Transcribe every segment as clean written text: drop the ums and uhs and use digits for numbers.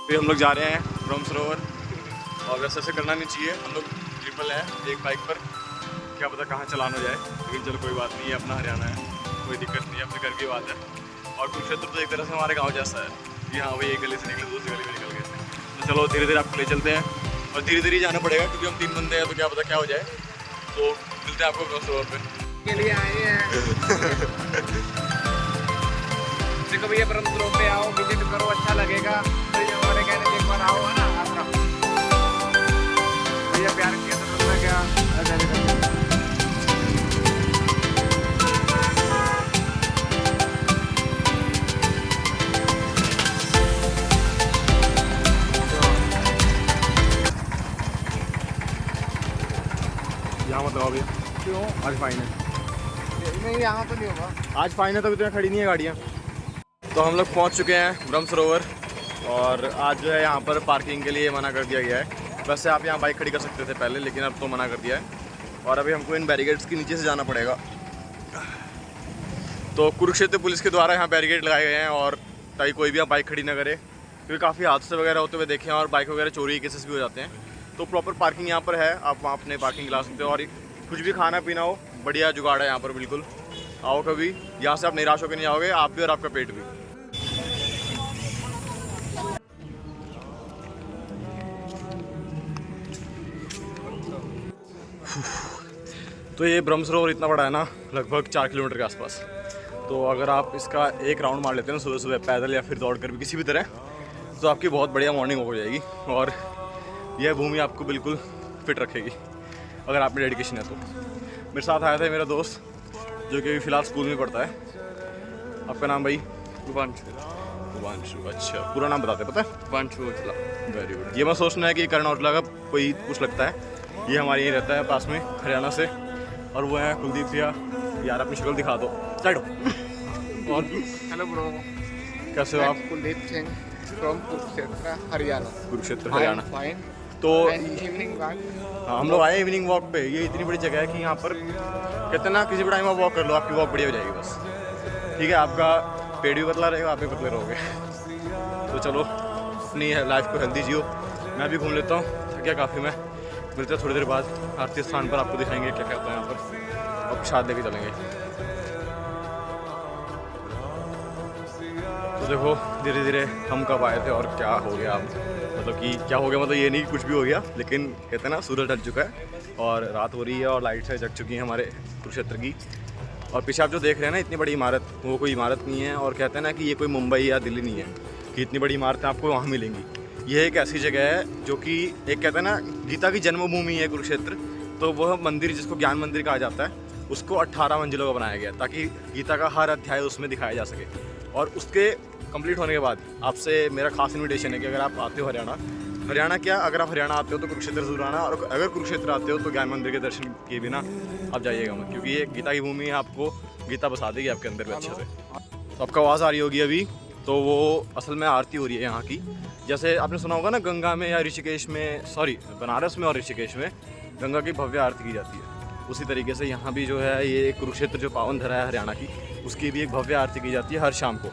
फिर हम लोग जा रहे हैं ब्रह्म सरोवर, और वैसे ऐसे करना नहीं चाहिए। हम लोग ट्रिपल है एक बाइक पर, क्या पता कहाँ चलाना जाए, लेकिन चलो कोई बात नहीं है, अपना हरियाणा है, कोई दिक्कत नहीं है, अपने घर की बात है। और कुरुक्षेत्र तो एक तरह से हमारे गाँव जैसा है कि हाँ भाई एक गली से निकले दूसरी गली में निकल गए। तो चलो धीरे धीरे आपको ले चलते हैं, और धीरे धीरे जाना पड़ेगा क्योंकि हम 3 बंदे हैं, तो क्या पता क्या हो जाए। तो मिलते हैं आपको ब्रह्म सरोवर पे के लिए आए हैं। देखो भैया ब्रह्म सरोवर पे आओ, विजिट करो, अच्छा लगेगा। तो ये हमारे कहने से एक बार आओ, है ना आपका भैया प्यार किया तो मैं क्या ऐसा नहीं करता। यहाँ मत लगाओ भैया, क्यों? आज फाइन है। नहीं यहाँ तो नहीं होगा आज फाइन है, तभी तो यहाँ खड़ी नहीं है गाड़ियाँ। तो हम लोग पहुँच चुके हैं ब्रह्म सरोवर, और आज जो है यहाँ पर पार्किंग के लिए मना कर दिया गया है। वैसे आप यहाँ बाइक खड़ी कर सकते थे पहले, लेकिन अब तो मना कर दिया है, और अभी हमको इन बैरिकेड्स के नीचे से जाना पड़ेगा। तो कुरुक्षेत्र पुलिस के द्वारा यहाँ बैरिकेड लगाए गए हैं, और ताकि कोई भी यहाँ बाइक खड़ी ना करे, क्योंकि काफ़ी हादसे वगैरह होते हुए देखे हैं, और बाइक वगैरह चोरी के केसेस भी हो जाते हैं। तो प्रॉपर पार्किंग यहाँ पर है, आप वहाँ अपने पार्किंग ला सकते हो, और कुछ भी खाना पीना हो बढ़िया जुगाड़ है यहाँ पर, बिल्कुल आओ कभी, यहाँ से आप निराश होकर नहीं आओगे, आप भी और आपका पेट भी। तो ये ब्रह्म सरोवर इतना बड़ा है ना, लगभग 4 किलोमीटर के आसपास। तो अगर आप इसका एक राउंड मार लेते हैं ना सुबह सुबह पैदल या फिर दौड़ कर भी किसी भी तरह, तो आपकी बहुत बढ़िया मॉर्निंग हो जाएगी, और यह भूमि आपको बिल्कुल फिट रखेगी अगर आप में डेडिकेशन है तो। मेरे साथ आया था मेरा दोस्त जो कि अभी फ़िलहाल स्कूल में पढ़ता है। आपका नाम भाई? उबांशु। अच्छा, पूरा नाम बताते पता है? उबांशु औजला। Very good. ये मैं सोचना है कि करण औजला का कोई कुछ लगता है, ये हमारे यहीं रहता है पास में हरियाणा से, और वो है कुलदीप भैया। यार अपनी शक्ल दिखा दो, साइड हो। और हेलो ब्रो, कैसे हो आप? कुलदीप सिंह फ्रॉम कुरुक्षेत्र हरियाणा। कुरुक्षेत्र हरियाणा। फाइन। तो इवनिंग वॉक। हाँ, हम लोग आए इवनिंग वॉक पे। ये इतनी बड़ी जगह है कि यहाँ पर कहते हैं ना, किसी भी टाइम आप वॉक कर लो, आपकी वॉक बढ़िया हो जाएगी बस। ठीक है, आपका पेट भी पतला रहेगा, आप भी पतले रहोगे। तो चलो अपनी लाइफ को हेल्दी जियो। मैं भी घूम लेता हूँ, क्या काफ़ी मैं। मिलते हैं थोड़ी देर बाद आरती स्थान पर, आपको दिखाएंगे क्या क्या होता है यहाँ पर, और प्रसाद लेके चलेंगे। तो देखो धीरे धीरे हम कब आए थे और क्या हो गया अब, मतलब कि क्या हो गया, मतलब ये नहीं कुछ भी हो गया, लेकिन कहते हैं ना सूरज ढल चुका है और रात हो रही है और लाइट्स जग चुकी हैं हमारे कुरुक्षेत्र की। और पीछे आप जो देख रहे हैं ना इतनी बड़ी इमारत, वो कोई इमारत नहीं है, और कहते हैं ना कि ये कोई मुंबई या दिल्ली नहीं है कि इतनी बड़ी इमारतें आपको वहाँ मिलेंगी। ये एक ऐसी जगह है जो कि एक कहते हैं ना गीता की जन्मभूमि है कुरुक्षेत्र। तो वह मंदिर जिसको ज्ञान मंदिर कहा जाता है, उसको 18 मंजिलों का बनाया गया ताकि गीता का हर अध्याय उसमें दिखाया जा सके। और उसके कंप्लीट होने के बाद आपसे मेरा खास इन्विटेशन है कि अगर आप आते हो हरियाणा क्या, अगर आप हरियाणा आते हो तो कुरुक्षेत्र जरूर आना, और अगर कुरुक्षेत्र आते हो तो ज्ञान मंदिर के दर्शन किए बिना आप जाइएगा मत, क्योंकि ये गीता की भूमि है, आपको गीता बसा देगी आपके अंदर में अच्छे से। तो आपका आवाज़ आ रही होगी अभी, तो वो असल में आरती हो रही है यहाँ की। जैसे आपने सुना होगा ना गंगा में या ऋषिकेश में, सॉरी बनारस में और ऋषिकेश में गंगा की भव्य आरती की जाती है, उसी तरीके से यहाँ भी जो है ये कुरुक्षेत्र जो पावन धरा है हरियाणा की, उसकी भी एक भव्य आरती की जाती है हर शाम को।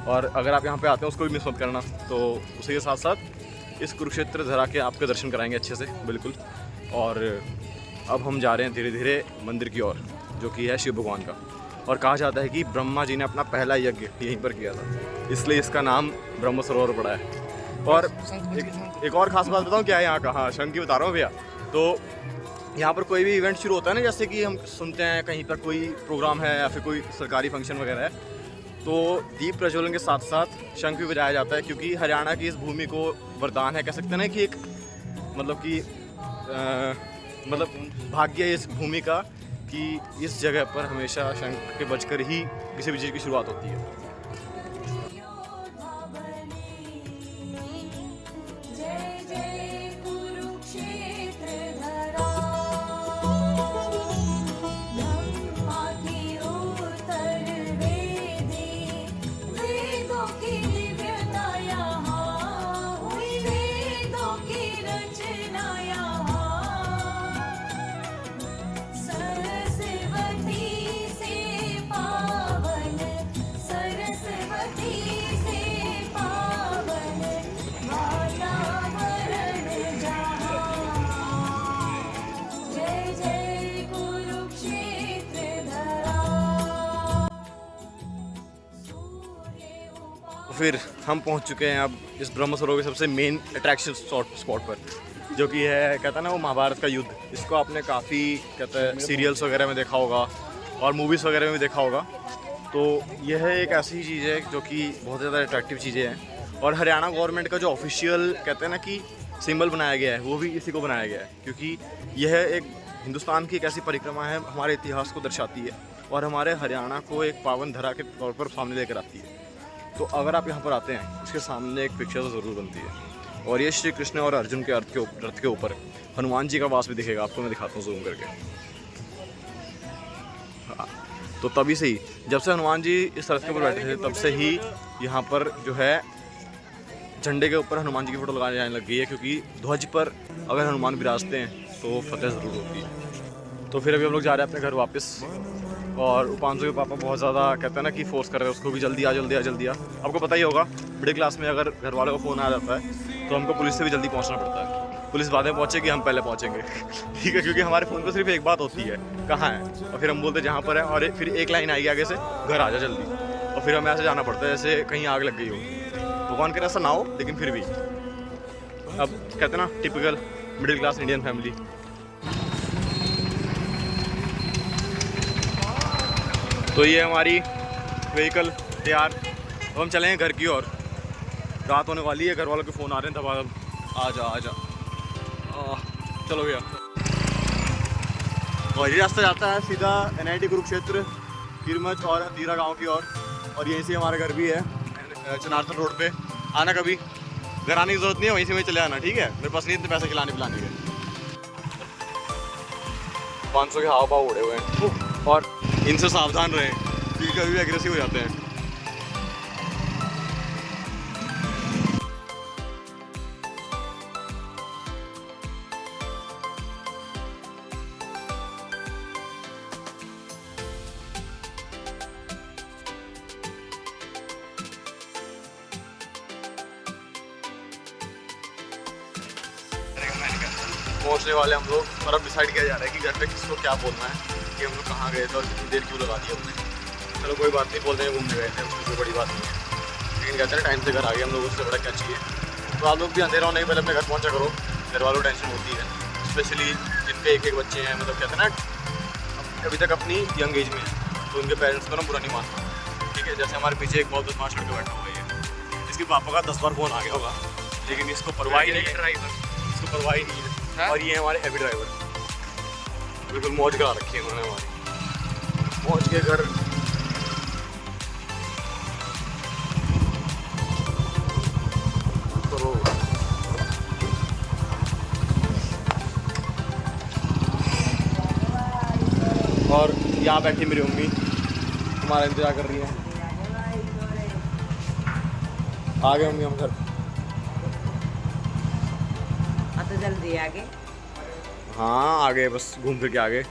और अगर आप यहाँ पे आते हैं उसको भी मिस मत करना। तो उसी के साथ साथ इस कुरुक्षेत्र धरा के आपके दर्शन कराएंगे अच्छे से, बिल्कुल। और अब हम जा रहे हैं धीरे धीरे मंदिर की ओर, जो कि है शिव भगवान का। और कहा जाता है कि ब्रह्मा जी ने अपना पहला यज्ञ यहीं पर किया था, इसलिए इसका नाम ब्रह्म सरोवर पड़ा है। और एक और ख़ास बात बताऊँ क्या है यहाँ का, हाँ शंख की बता रहा हूँ भैया। तो यहाँ पर कोई भी इवेंट शुरू होता है ना, जैसे कि हम सुनते हैं कहीं पर कोई प्रोग्राम है या फिर कोई सरकारी फंक्शन वगैरह है, तो दीप प्रज्वलन के साथ साथ शंख भी बजाया जाता है, क्योंकि हरियाणा की इस भूमि को वरदान है, कह सकते हैं ना कि एक मतलब कि मतलब भाग्य है इस भूमि का कि इस जगह पर हमेशा शंख के बजकर ही किसी भी चीज़ की शुरुआत होती है। फिर हम पहुंच चुके हैं अब इस ब्रह्म सरोवर के सबसे मेन अट्रैक्शन स्पॉट पर, जो कि है कहता है ना वो महाभारत का युद्ध। इसको आपने काफ़ी कहते हैं सीरियल्स वगैरह में देखा होगा और मूवीज़ वगैरह में भी देखा होगा। तो यह एक ऐसी चीज़ है जो कि बहुत ज़्यादा अट्रैक्टिव चीज़ें हैं। और हरियाणा गवर्नमेंट का जो ऑफिशियल कहते हैं ना कि सिंबल बनाया गया है, वो भी इसी को बनाया गया है, क्योंकि यह एक हिंदुस्तान की एक ऐसी परिक्रमा है, हमारे इतिहास को दर्शाती है और हमारे हरियाणा को एक पावन धरा के तौर पर सामने लेकर आती है। तो अगर आप यहाँ पर आते हैं, उसके सामने एक पिक्चर तो ज़रूर बनती है। और ये श्री कृष्ण और अर्जुन के रथ के ऊपर हनुमान जी का वास भी दिखेगा आपको, मैं दिखाता हूँ जूम करके। हाँ, तो तभी से ही जब से हनुमान जी इस रथ के ऊपर बैठे थे, तब से ही यहाँ पर जो है झंडे के ऊपर हनुमान जी की फ़ोटो लगाने जाने लग गई है, क्योंकि ध्वज पर अगर हनुमान विराजते हैं तो फतेह ज़रूर होती है। तो फिर अभी हम लोग जा रहे हैं अपने घर वापस। और उपांशु के पापा बहुत ज़्यादा कहते हैं ना कि फोर्स कर रहे हैं उसको भी, जल्दी आ जल्दी आ जल्दी आ। आपको पता ही होगा मिडिल क्लास में अगर घर वालों को फ़ोन आ जाता है तो हमको पुलिस से भी जल्दी पहुंचना पड़ता है। पुलिस बाद में पहुंचेगी, हम पहले पहुंचेंगे ठीक है, क्योंकि हमारे फ़ोन पर सिर्फ एक बात होती है, कहाँ है, और फिर हम बोलते हैं जहाँ पर है, और फिर एक लाइन आएगी आगे से, घर आ जा जल्दी। और फिर हमें ऐसे जाना पड़ता है जैसे कहीं आग लग गई हो। भगवान करे ऐसा ना हो, लेकिन फिर भी अब कहते हैं ना typical middle class Indian family. तो ये हमारी व्हीकल तैयार, अब हम चलेंगे घर की ओर। रात होने वाली है, घर वालों के फ़ोन आ रहे हैं, तब आ जा चलो भैया। और ये रास्ता जाता है सीधा NIT कुरुक्षेत्र, किरमच और हतीरा गांव की ओर। और यहीं से हमारा घर भी है, चनारथल रोड पे। आना कभी, घर आने की ज़रूरत नहीं है, वहीं से मैं चले आना, ठीक है। मेरे पास नहीं इतने पैसे खिलाने पिलाने के। 500 के हाव भाव उड़े हुए हैं, और इनसे सावधान रहें क्योंकि कभी भी एग्रेसिव हो जाते हैं। पहुंचने वाले हम लोग, और अब डिसाइड किया जा रहा है कि घर पे किसको क्या बोलना है कि हम लोग कहाँ गए थे और कितनी देर क्यों लगा दी हमने। चलो कोई बात नहीं, बोलते हैं घूमने गए थे, उसमें कोई बड़ी बात नहीं है, लेकिन कहते हैं टाइम से घर आ गए हम लोग, उससे बड़ा क्या चाहिए। तो आप लोग भी अंधेरा होने के पहले अपने घर पहुँचा करो, घर वालों को टेंशन होती है, स्पेशली जिनके एक बच्चे हैं, मतलब कहते हैं ना अभी तक अपनी यंग एज में है, तो उनके पेरेंट्स को ना बुरा नहीं मानता, ठीक है। जैसे हमारे पीछे एक बहुत बदमाश लड़का बैठा हुआ है, इसके पापा का 10 बार फ़ोन आ गया होगा, लेकिन इसको परवाह ही नहीं है, इसको परवाह ही नहीं है। और ये हमारे हैवी ड्राइवर, बिल्कुल मौज करा रखी है उन्होंने हमारी, मौज के घर। तो और यहाँ बैठी मेरी मम्मी हमारा इंतजार कर रही है। आ गए मम्मी हम घर। तो जल्दी आ गए। हाँ आ गए, बस घूम फिर के आ गए।